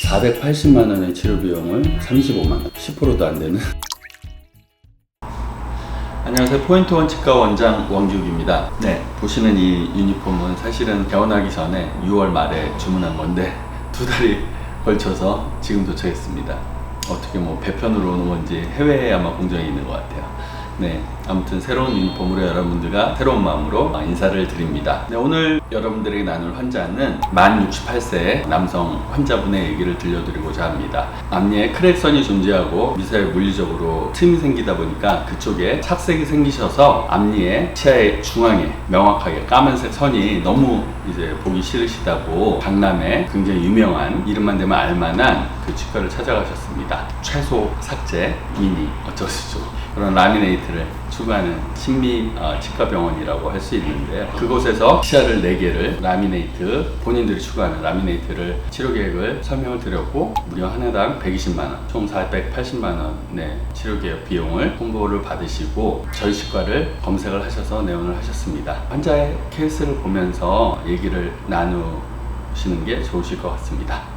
480만 원의 치료 비용을 35만 원, 10%도 안 되는. 안녕하세요. 포인트원 치과 원장 원기욱입니다. 네, 보시는 이 유니폼은 사실은 개원하기 전에 6월 말에 주문한 건데 2달이 걸쳐서 지금 도착했습니다. 어떻게 뭐 배편으로 오는 건지 해외에 아마 공정이 있는 것 같아요. 네, 아무튼 새로운 유니폼으로 여러분들과 새로운 마음으로 인사를 드립니다. 네, 오늘 여러분들에게 나눌 환자는 만 68세 남성 환자분의 얘기를 들려드리고자 합니다. 앞니에 크랙선이 존재하고 미세하게 물리적으로 틈이 생기다 보니까 그쪽에 착색이 생기셔서 앞니에 치아의 중앙에 명확하게 까만색 선이 너무 이제 보기 싫으시다고 강남에 굉장히 유명한 이름만 대면 알만한 그 치과를 찾아가셨습니다. 최소 삭제, 미니 어쩌시죠. 그런 라미네이트를 추구하는 신미 치과 병원이라고 할 수 있는데요. 그곳에서 치아를 4개를 라미네이트, 본인들이 추구하는 라미네이트를 치료 계획을 설명을 드렸고 무려 하나당 120만원, 총 480만원의 치료 계획 비용을 홍보를 받으시고 저희 치과를 검색을 하셔서 내원을 하셨습니다. 환자의 케이스를 보면서 얘기를 나누시는 게 좋으실 것 같습니다.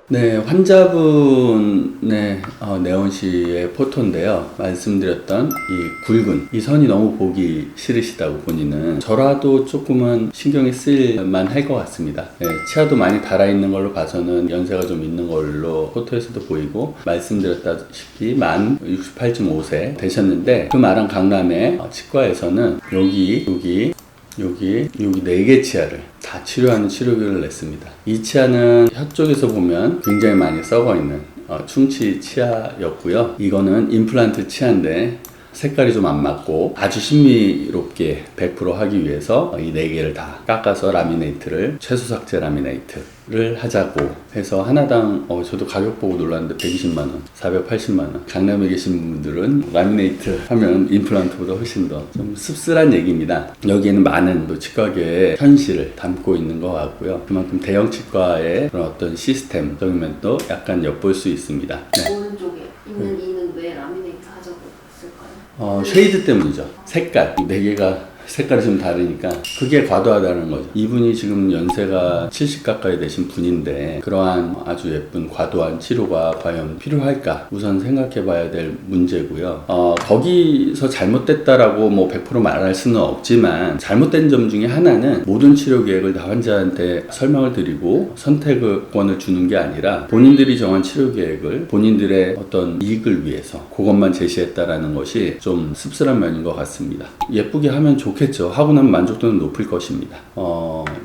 네, 환자분의 내원 시의 포토인데요. 말씀드렸던 이 굵은 이 선이 너무 보기 싫으시다고 본인은 저라도 조금은 신경이 쓰일만 할 것 같습니다. 네, 치아도 많이 달아있는 걸로 봐서는 연세가 좀 있는 걸로 포토에서도 보이고 말씀드렸다시피 만 68.5세 되셨는데 그 말한 강남의 치과에서는 여기 4개 치아를 다 치료하는 치료비를 냈습니다. 이 치아는 혀 쪽에서 보면 굉장히 많이 썩어있는 충치 치아였고요. 이거는 임플란트 치아인데 색깔이 좀 안 맞고 아주 신비롭게 100% 하기 위해서 이 4개를 다 깎아서 라미네이트를 최소 삭제 라미네이트를 하자고 해서 하나당 저도 가격 보고 놀랐는데 120만원, 480만원. 강남에 계신 분들은 라미네이트 하면 임플란트보다 훨씬 더 좀 씁쓸한 얘기입니다. 여기에는 많은 또 치과계의 현실을 담고 있는 것 같고요. 그만큼 대형 치과의 그런 어떤 시스템적인 면도 약간 엿볼 수 있습니다. 네. 오른쪽에 있는 이는 왜 라미네이트 하자고 했을까요? 쉐이드 때문이죠. 색깔. 4개가 색깔이 좀 다르니까 그게 과도하다는 거죠. 이분이 지금 연세가 70 가까이 되신 분인데 그러한 아주 예쁜 과도한 치료가 과연 필요할까 우선 생각해 봐야 될 문제고요. 거기서 잘못됐다라고 뭐 100% 말할 수는 없지만 잘못된 점 중에 하나는 모든 치료 계획을 다 환자한테 설명을 드리고 선택권을 주는 게 아니라 본인들이 정한 치료 계획을 본인들의 어떤 이익을 위해서 그것만 제시했다라는 것이 좀 씁쓸한 면인 것 같습니다. 예쁘게 하면 좋겠죠. 하고 나면 만족도는 높을 것입니다.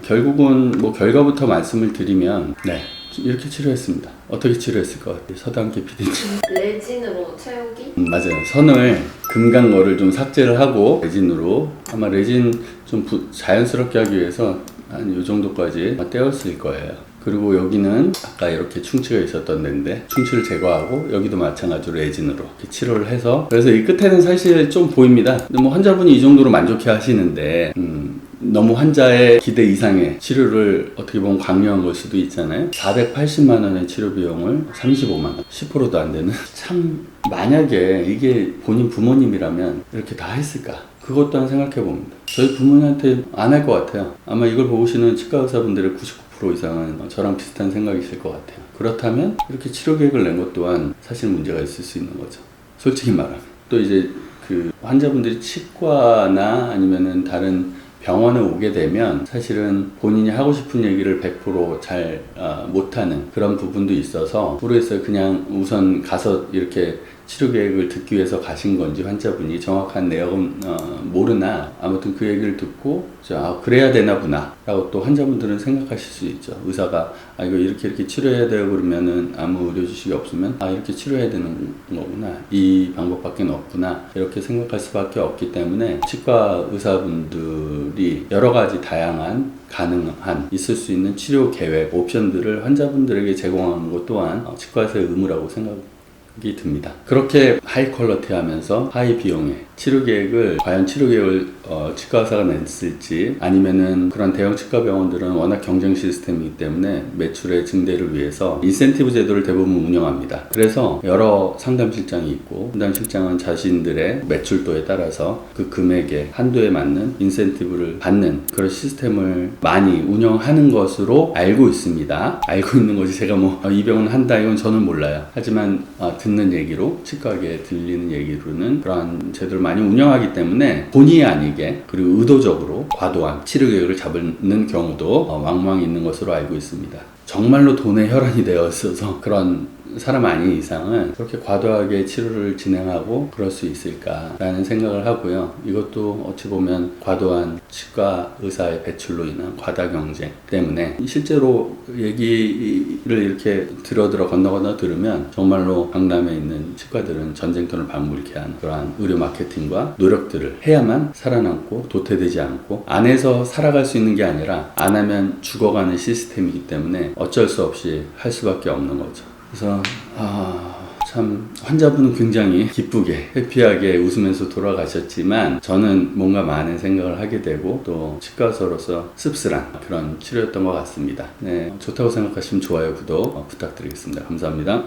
결국은 뭐 결과부터 말씀을 드리면 네, 이렇게 치료했습니다. 어떻게 치료했을 것 같아요? 서당기 PD님. 레진으로 채우기? 맞아요. 선을 금강거를 좀 삭제를 하고 레진으로 아마 레진 좀 자연스럽게 하기 위해서 한 이 정도까지 떼었을 거예요. 그리고 여기는 아까 이렇게 충치가 있었던 데인데 충치를 제거하고 여기도 마찬가지로 레진으로 이렇게 치료를 해서 그래서 이 끝에는 사실 좀 보입니다. 근데 뭐 환자분이 이 정도로 만족해 하시는데 너무 환자의 기대 이상의 치료를 어떻게 보면 강요한 걸 수도 있잖아요. 480만 원의 치료 비용을 35만 원, 10%도 안 되는. 참 만약에 이게 본인 부모님이라면 이렇게 다 했을까? 그것 또한 생각해 봅니다. 저희 부모님한테 안 할 것 같아요. 아마 이걸 보시는 치과 의사분들의 99% 이상은 저랑 비슷한 생각이실 것 같아요. 그렇다면 이렇게 치료 계획을 낸 것 또한 사실 문제가 있을 수 있는 거죠. 솔직히 말하면. 또 이제 그 환자분들이 치과나 아니면은 다른 병원에 오게 되면 사실은 본인이 하고 싶은 얘기를 100% 잘 못하는 그런 부분도 있어서 모르겠어요. 그냥 우선 가서 이렇게 치료 계획을 듣기 위해서 가신 건지 환자분이 정확한 내용은 모르나 아무튼 그 얘기를 듣고 그래야 되나 보나 라고 또 환자분들은 생각하실 수 있죠. 의사가 이거 이렇게 치료해야 돼요 그러면은 아무 의료 지식이 없으면 이렇게 치료해야 되는 거구나, 이 방법밖에 없구나 이렇게 생각할 수밖에 없기 때문에 치과 의사분들이 여러 가지 다양한 가능한 있을 수 있는 치료 계획 옵션들을 환자분들에게 제공하는 것 또한 치과에서의 의무라고 생각을 생각이 듭니다. 그렇게 하이 퀄러티 하면서 하이 비용의 치료 계획을 과연 치료 계획을 치과 의사가 냈을지 아니면은 그런 대형 치과 병원들은 워낙 경쟁 시스템이기 때문에 매출의 증대를 위해서 인센티브 제도를 대부분 운영합니다. 그래서 여러 상담실장이 있고 상담실장은 자신들의 매출도에 따라서 그 금액의 한도에 맞는 인센티브를 받는 그런 시스템을 많이 운영하는 것으로 알고 있습니다. 알고 있는 것이 제가 이 병원 한다 이건 저는 몰라요. 하지만 듣는 얘기로 치과계에 들리는 얘기로는 그러한 제도를 많이 운영하기 때문에 본의 아니게 그리고 의도적으로 과도한 치료 계획을 잡는 경우도 왕왕 있는 것으로 알고 있습니다. 정말로 돈에 혈안이 되어 있어서 그런 사람 아닌 이상은 그렇게 과도하게 치료를 진행하고 그럴 수 있을까라는 생각을 하고요. 이것도 어찌 보면 과도한 치과 의사의 배출로 인한 과다 경쟁 때문에 실제로 얘기를 이렇게 들어 건너 들으면 정말로 강남에 있는 치과들은 전쟁터를 방불케 하는 그러한 의료 마케팅과 노력들을 해야만 살아남고 도태되지 않고 안에서 살아갈 수 있는 게 아니라 안 하면 죽어가는 시스템이기 때문에 어쩔 수 없이 할 수밖에 없는 거죠. 그래서 참 환자분은 굉장히 기쁘게 해피하게 웃으면서 돌아가셨지만 저는 뭔가 많은 생각을 하게 되고 또 치과의사로서 씁쓸한 그런 치료였던 것 같습니다. 네, 좋다고 생각하시면 좋아요, 구독 부탁드리겠습니다. 감사합니다.